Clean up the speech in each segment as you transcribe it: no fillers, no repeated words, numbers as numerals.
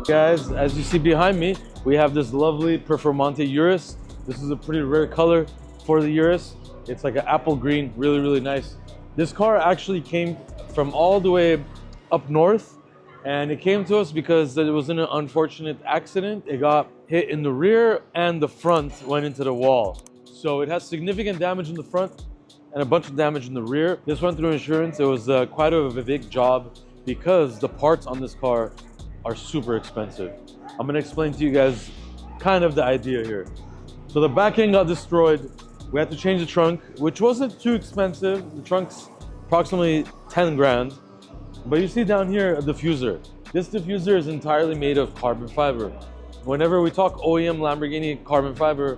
Guys, as you see behind me, we have this lovely Performante Urus. This is a pretty rare color for the Urus. It's like an apple green, really, really nice. This car actually came from all the way up north, and it came to us because it was in an unfortunate accident. It got hit in the rear and the front went into the wall. So it has significant damage in the front and a bunch of damage in the rear. This went through insurance. It was quite a big job because the parts on this car are super expensive. I'm gonna explain to you guys kind of the idea here. So the back end got destroyed. We had to change the trunk, which wasn't too expensive. The trunk's approximately 10 grand. But you see down here a diffuser. This diffuser is entirely made of carbon fiber. Whenever we talk OEM Lamborghini carbon fiber,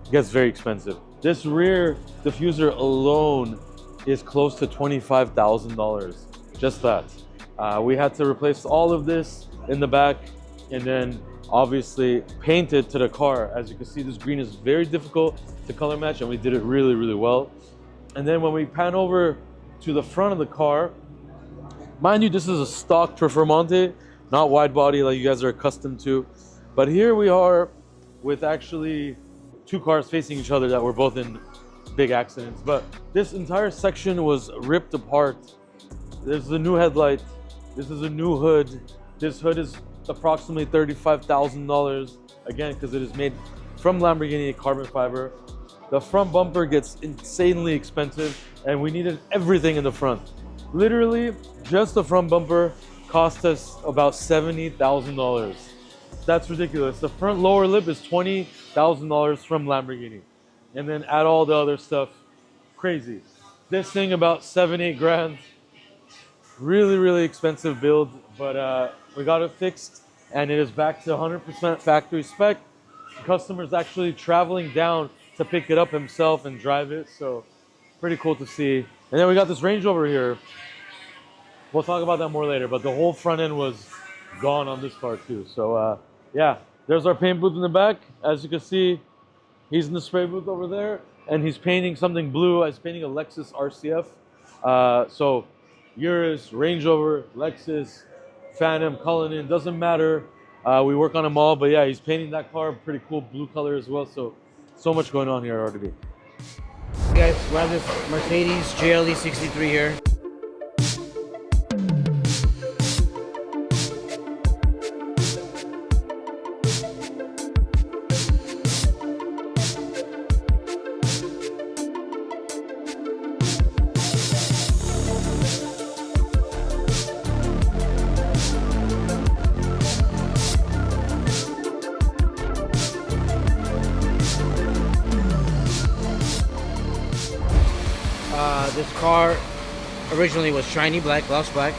it gets very expensive. This rear diffuser alone is close to $25,000, just that. We had to replace all of this in the back and then obviously paint it to the car. As you can see, this green is very difficult to color match and we did it really, really well. And then when we pan over to the front of the car, mind you, this is a stock Performante, not wide body like you guys are accustomed to. But here we are with actually two cars facing each other that were both in big accidents. But this entire section was ripped apart. There's a new headlight. This is a new hood. This hood is approximately $35,000, again, because it is made from Lamborghini carbon fiber. The front bumper gets insanely expensive and we needed everything in the front. Literally, just the front bumper cost us about $70,000. That's ridiculous. The front lower lip is $20,000 from Lamborghini. And then add all the other stuff, crazy. This thing about 7-8 grand. Really, really expensive build, but we got it fixed and it is back to 100% factory spec. The customer's actually traveling down to pick it up himself and drive it, so pretty cool to see. And then we got this Range Rover here. We'll talk about that more later, but the whole front end was gone on this car too. So yeah, there's our paint booth in the back. As you can see, he's in the spray booth over there and he's painting something blue. He's painting a Lexus RCF. So Urus, Range Rover, Lexus, Phantom, Cullinan, doesn't matter. We work on them all, but yeah, he's painting that car pretty cool blue color as well. So much going on here at RDB. Guys, we have this Mercedes GLE 63 here. This car originally was shiny black, gloss black.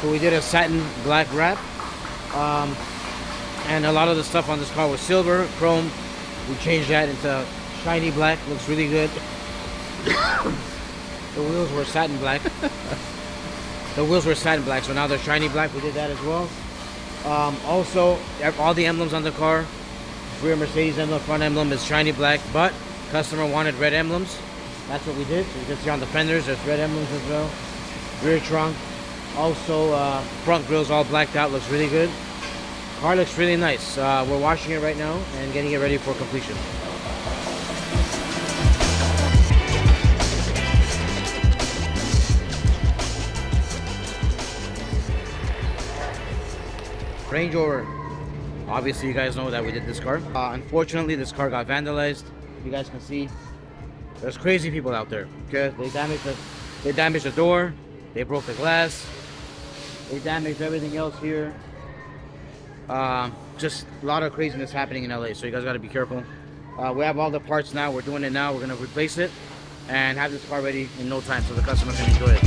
So we did a satin black wrap. And a lot of the stuff on this car was silver, chrome. We changed that into shiny black, looks really good. The wheels were satin black. The wheels were satin black, so now they're shiny black. We did that as well. Also, all the emblems on the car, rear Mercedes emblem, front emblem is shiny black, but customer wanted red emblems. That's what we did. So you can see on the fenders, there's red emblems as well. Rear trunk, also front grille's all blacked out, looks really good. Car looks really nice. We're washing it right now and getting it ready for completion. Range Rover. Obviously, you guys know that we did this car. Unfortunately, this car got vandalized. You guys can see there's crazy people out there. Okay, they damaged the door. They broke the glass. They damaged everything else here. Just a lot of craziness happening in LA, so you guys got to be careful. We have all the parts now. We're doing it now. We're gonna replace it and have this car ready in no time, so the customer can enjoy it.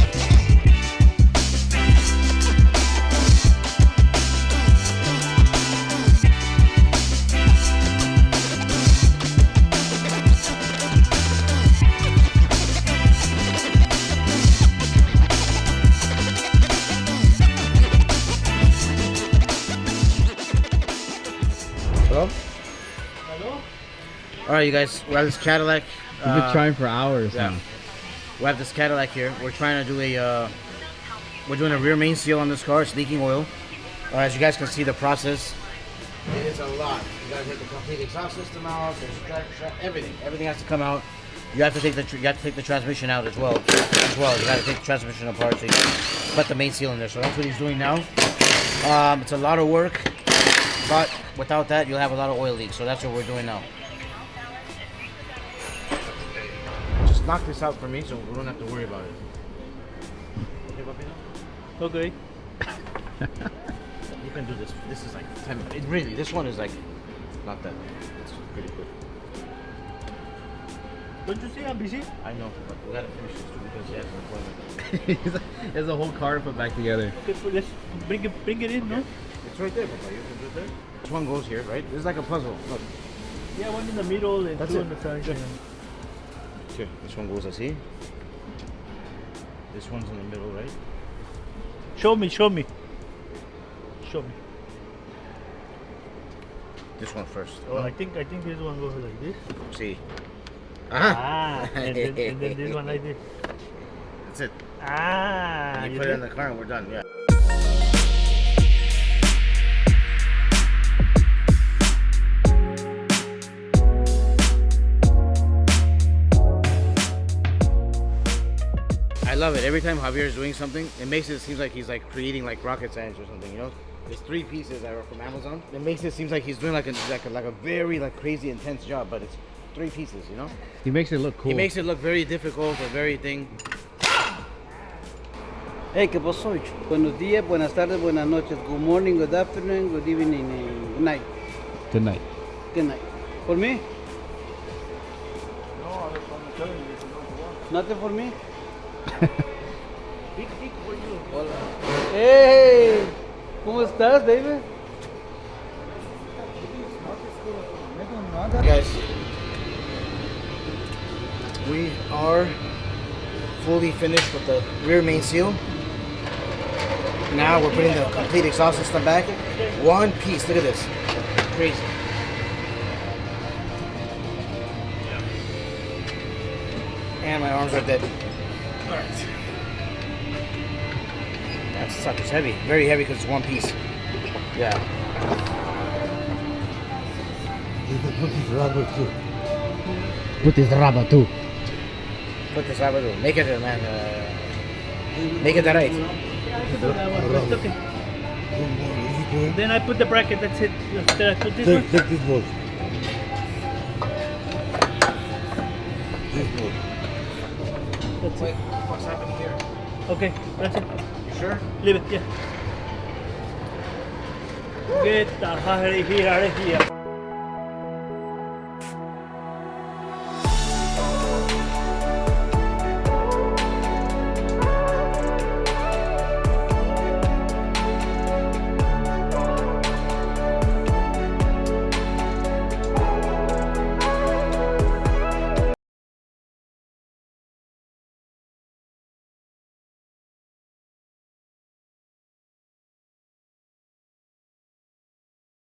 All right, you guys, we have this Cadillac. We've been trying for hours now. We have this Cadillac here. We're trying to do we're doing a rear main seal on this car. It's leaking oil. As you guys can see, the process, it is a lot. You gotta take the complete exhaust system out, everything has to come out. You have to take the transmission out as well. You gotta take the transmission apart so you can put the main seal in there. So that's what he's doing now. It's a lot of work, but without that, you'll have a lot of oil leaks. So that's what we're doing now. Knock this out for me so we don't have to worry about it. Okay. You can do this. This is like 10 minutes. Really, this one is like not that. It's pretty quick. Don't you see I'm busy? I know, but we gotta finish this too because he has an appointment. There's a whole car to put back together. Okay, so let's bring it in, no? It's right there, Papa. You can do it there. This one goes here, right? This is like a puzzle. Look. Yeah, one in the middle and That's two it. on the side. Good. Here, this one goes así. This one's in the middle, right? Show me. This one first. Oh, I think this one goes like this. See. And then this one like this. That's it. And You put it in the car and we're done. Yeah. I love it. Every time Javier is doing something, it makes it seem like he's like creating like rocket science or something, you know? There's 3 pieces that are from Amazon. It makes it seem like he's doing like a very like crazy intense job, but it's 3 pieces, you know? He makes it look cool. He makes it look very difficult, a very thing. Hey, ¿qué pasó? Buenos días, buenas tardes, buenas noches. Good morning, good afternoon, good evening, and good night. Good night. Good night. For me? No, that's what I'm telling you. Nothing for me? Big for you. Hola. Hey, ¿cómo estás, David? Guys, we are fully finished with the rear main seal. Now we're putting the complete exhaust system back. One piece, look at this. Crazy. And my arms are dead. Alright. That sucker's heavy. Very heavy because it's one piece. Yeah. Put this rubber too. Put this rubber too. Make it, man. Make it right. It's okay. Then I put the bracket, that's it. After I put this one. Take this ball. That's Wait, it. what's happening here? Okay, that's it. You sure? Leave it, yeah. Get the hell out of here.